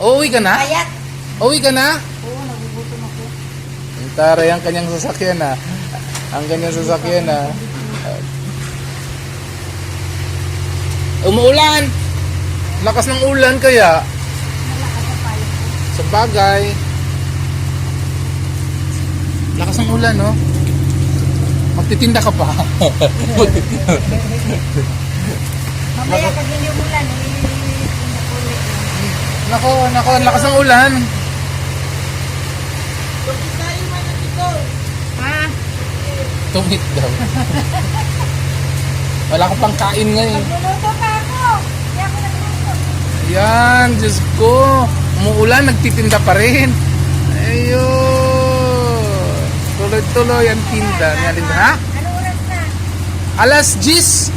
Uuwi ka na? Payat. Uuwi ka na? Oo, nagugutom ako. Ang taray ang kanyang sasakyan na. Ang kanyang sasakyan na. Umuulan! Lakas ng ulan kaya. Malakas sa payat ko. Sa bagay. Lakas ng ulan, no? Magtitinda ka pa. Mamaya pag hindi umulan, tinda ko ulit. Nako, ang lakas ng ulan. Ha? Tumit daw. Wala akong pangkain ngayon. Magluluto pa ako. Kaya ako nagluto. Yan, Diyos ko. Umuulan, nagtitinda pa rin. Ayun. Tuloy-tuloy ang tinda. Ha? Ano oras na? Alas 10.